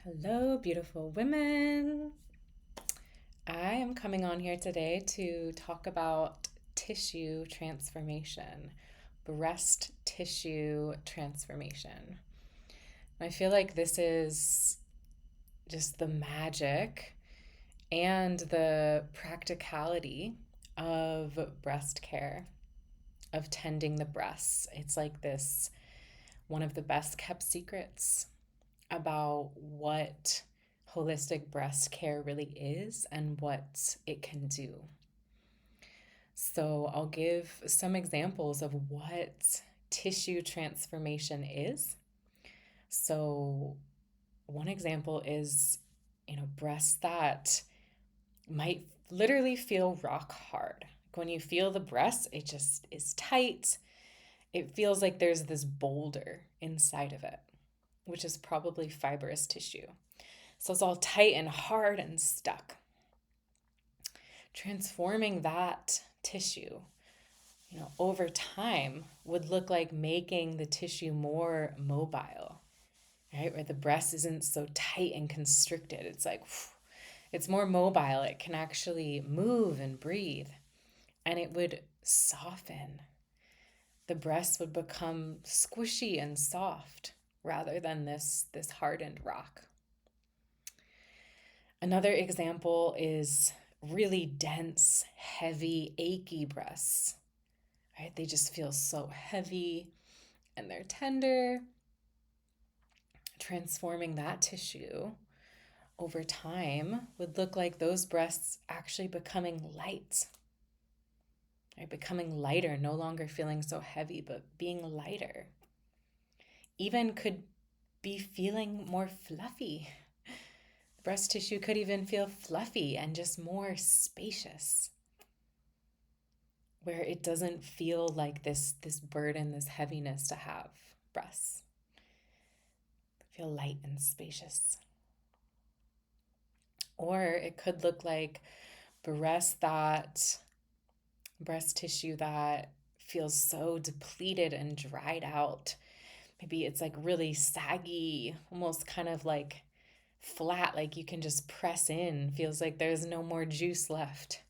Hello, beautiful women. I am coming on here today to talk about tissue transformation, breast tissue transformation. I feel like this is just the magic and the practicality of breast care, of tending the breasts. It's like this one of the best kept secrets about what holistic breast care really is and what it can do. So, I'll give some examples of what tissue transformation is. So, one example is, breasts that might literally feel rock hard. When you feel the breast, it just is tight. It feels like there's this boulder inside of it, which is probably fibrous tissue. So it's all tight and hard and stuck. Transforming that tissue, over time would look like making the tissue more mobile, right? Where the breast isn't so tight and constricted. It's like, it's more mobile. It can actually move and breathe, and it would soften. The breast would become squishy and soft rather than this hardened rock. Another example is really dense, heavy, achy breasts, right? They just feel so heavy and they're tender. Transforming that tissue over time would look like those breasts actually becoming light, right? Becoming lighter, no longer feeling so heavy, but being lighter. Even could be feeling more fluffy. Breast tissue could even feel fluffy and just more spacious, where it doesn't feel like this burden, this heaviness to have breasts. Feel light and spacious. Or it could look like breast tissue that feels so depleted and dried out. Maybe it's like really saggy, almost kind of like flat, like you can just press in. Feels like there's no more juice left.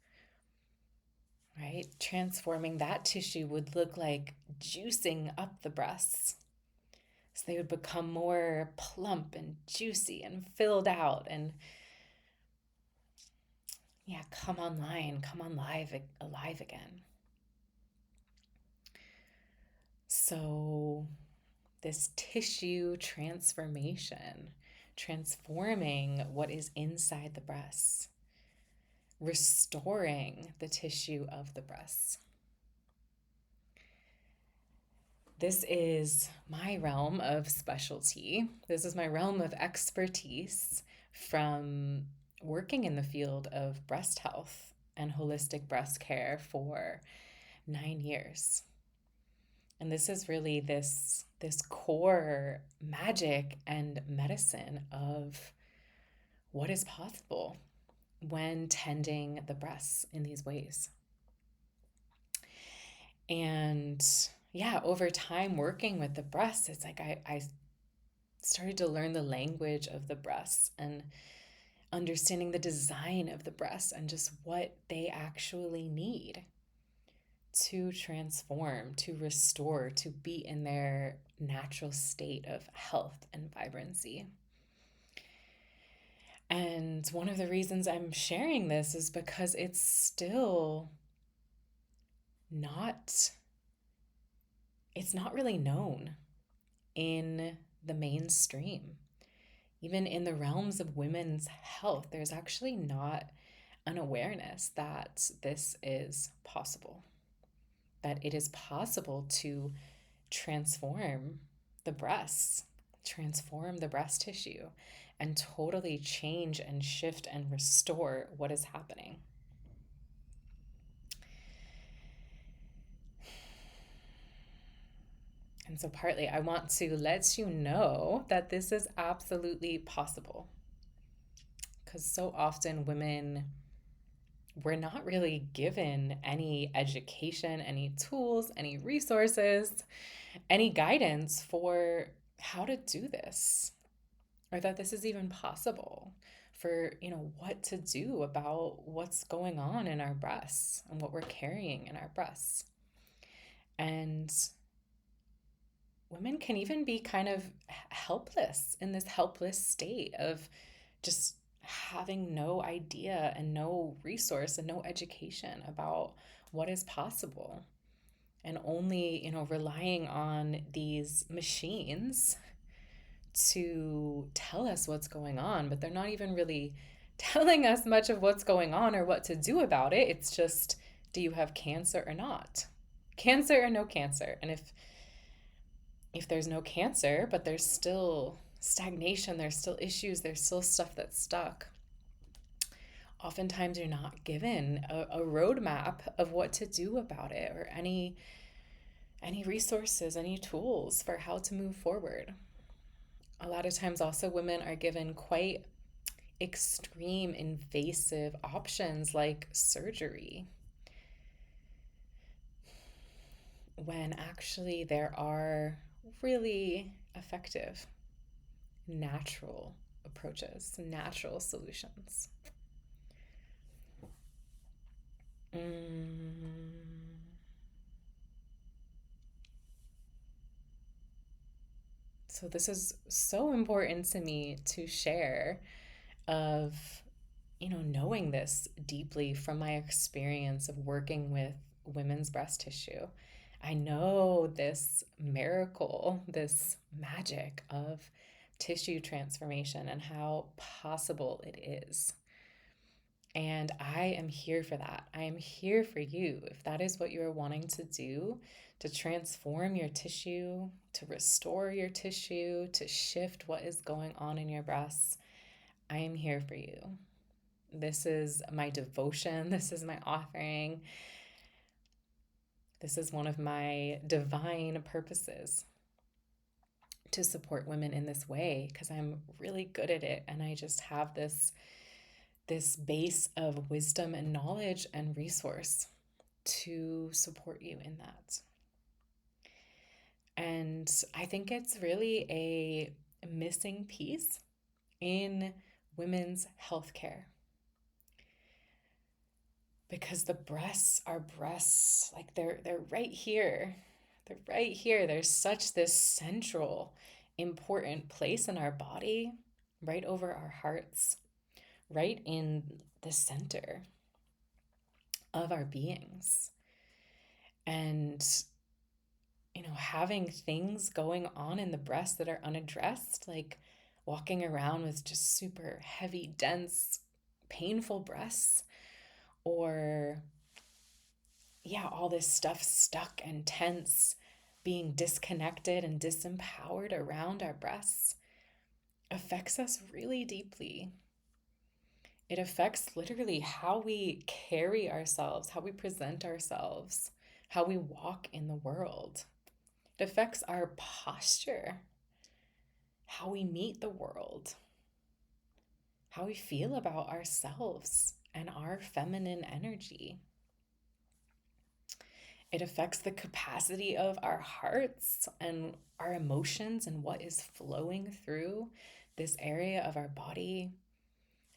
Right? Transforming that tissue would look like juicing up the breasts. So they would become more plump and juicy and filled out and come online, come alive again. So this tissue transformation, transforming what is inside the breasts, restoring the tissue of the breasts. This is my realm of specialty. This is my realm of expertise from working in the field of breast health and holistic breast care for 9 years. And this is really this core magic and medicine of what is possible when tending the breasts in these ways. And over time working with the breasts, it's like I started to learn the language of the breasts and understanding the design of the breasts and just what they actually need to transform, to restore, to be in their natural state of health and vibrancy. And one of the reasons I'm sharing this is because it's still not really known in the mainstream. Even in the realms of women's health, there's actually not an awareness that this is possible, that it is possible to transform the breasts, transform the breast tissue, and totally change and shift and restore what is happening. And so partly I want to let you know that this is absolutely possible. Because so often women, we're not really given any education, any tools, any resources, any guidance for how to do this, or that this is even possible for, what to do about what's going on in our breasts and what we're carrying in our breasts. And women can even be kind of helpless in this helpless state of just having no idea and no resource and no education about what is possible, and only, relying on these machines to tell us what's going on, but they're not even really telling us much of what's going on or what to do about it. It's just, do you have cancer or not? Cancer or no cancer? And if there's no cancer, but there's still stagnation, there's still issues, there's still stuff that's stuck, oftentimes you're not given a roadmap of what to do about it, or any resources, any tools for how to move forward. A lot of times also women are given quite extreme invasive options like surgery, when actually there are really effective natural approaches, natural solutions. So this is so important to me to share, of, knowing this deeply from my experience of working with women's breast tissue. I know this miracle, this magic of tissue transformation and how possible it is. And I am here for that. I am here for you. If that is what you are wanting to do, to transform your tissue, to restore your tissue, to shift what is going on in your breasts, I am here for you. This is my devotion. This is my offering. This is one of my divine purposes, to support women in this way, because I'm really good at it. And I just have this base of wisdom and knowledge and resource to support you in that. And I think it's really a missing piece in women's healthcare, because the breasts are breasts, like they're right here. They're right here. There's such this central, important place in our body, right over our hearts, right in the center of our beings. And, having things going on in the breast that are unaddressed, like walking around with just super heavy, dense, painful breasts, or all this stuff stuck and tense, being disconnected and disempowered around our breasts, affects us really deeply. It affects literally how we carry ourselves, how we present ourselves, how we walk in the world. It affects our posture, how we meet the world, how we feel about ourselves and our feminine energy. It affects the capacity of our hearts and our emotions and what is flowing through this area of our body.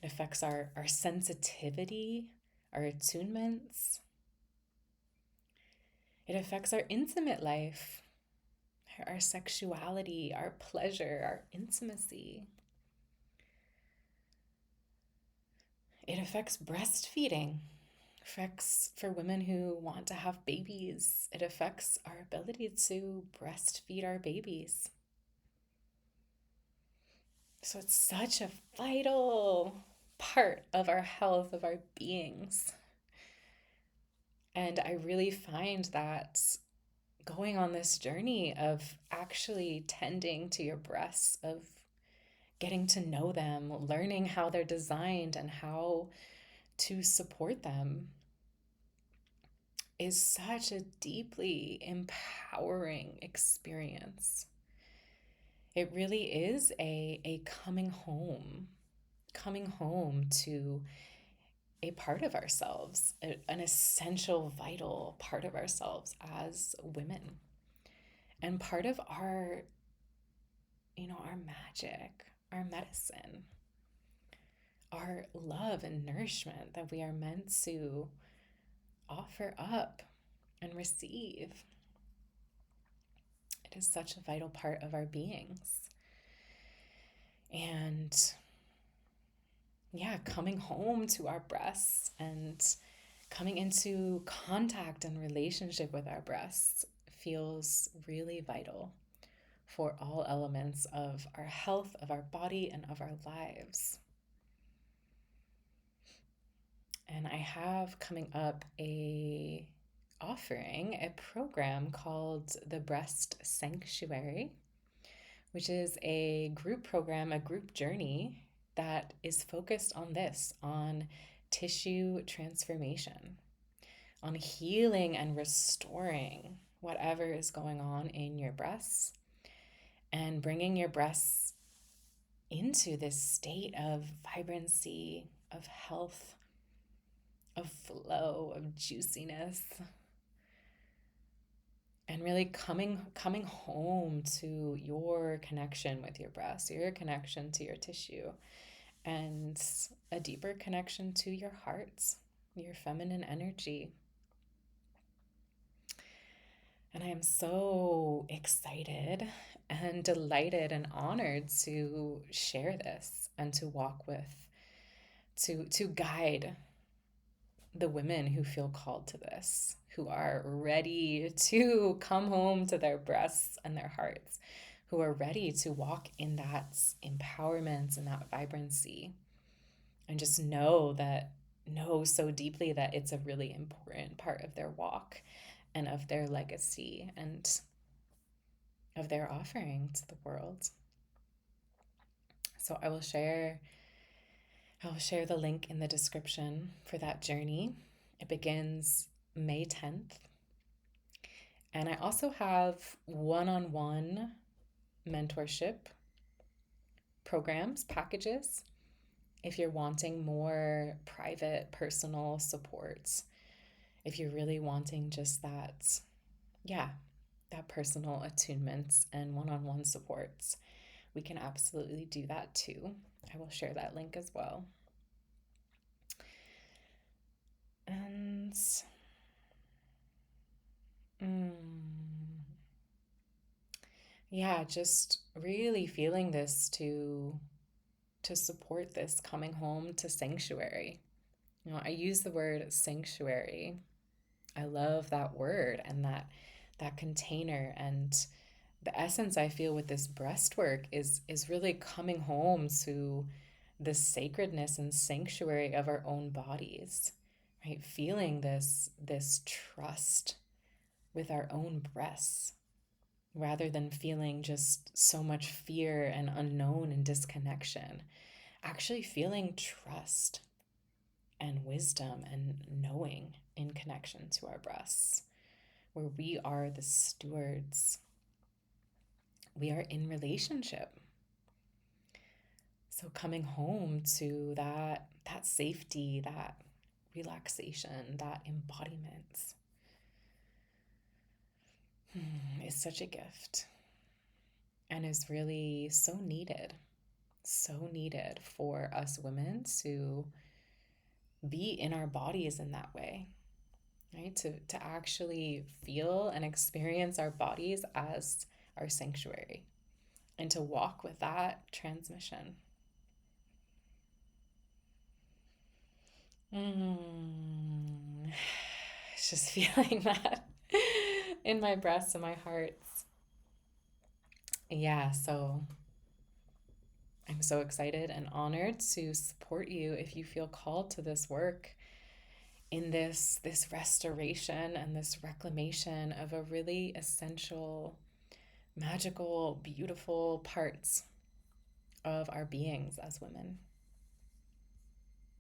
It affects our sensitivity, our attunements. It affects our intimate life, our sexuality, our pleasure, our intimacy. It affects breastfeeding. Affects for women who want to have babies. It affects our ability to breastfeed our babies. So it's such a vital part of our health, of our beings. And I really find that going on this journey of actually tending to your breasts, of getting to know them, learning how they're designed and how to support them, is such a deeply empowering experience. It really is a coming home to a part of ourselves, an essential, vital part of ourselves as women, and part of our, our magic, our medicine, our love and nourishment that we are meant to offer up and receive. It is such a vital part of our beings. And yeah, coming home to our breasts and coming into contact and relationship with our breasts feels really vital for all elements of our health, of our body, and of our lives. And I have coming up a program called the Breast Sanctuary, which is a group program, a group journey that is focused on this, on tissue transformation, on healing and restoring whatever is going on in your breasts and bringing your breasts into this state of vibrancy, of health, of flow, of juiciness, and really coming home to your connection with your breast, your connection to your tissue, and a deeper connection to your heart, your feminine energy. And I am so excited and delighted and honored to share this and to walk with, to guide the women who feel called to this, who are ready to come home to their breasts and their hearts, who are ready to walk in that empowerment and that vibrancy, and just know so deeply that it's a really important part of their walk and of their legacy and of their offering to the world. So I will share the link in the description for that journey. It begins May 10th. And I also have one-on-one mentorship programs, packages, if you're wanting more private, personal support. If you're really wanting just that personal attunement and one-on-one supports, we can absolutely do that too. I will share that link as well. And just really feeling this to support this coming home to sanctuary. I use the word sanctuary. I love that word and that container, and the essence I feel with this breastwork is really coming home to the sacredness and sanctuary of our own bodies, right? Feeling this trust with our own breasts rather than feeling just so much fear and unknown and disconnection. Actually feeling trust and wisdom and knowing in connection to our breasts, where we are the stewards. We are in relationship. So coming home to that safety, that relaxation, that embodiment is such a gift and is really so needed for us women to be in our bodies in that way, right? To actually feel and experience our bodies as our sanctuary and to walk with that transmission. It's just feeling that in my breasts and my hearts. Yeah, so I'm so excited and honored to support you if you feel called to this work in this restoration and this reclamation of a really essential, magical, beautiful parts of our beings as women.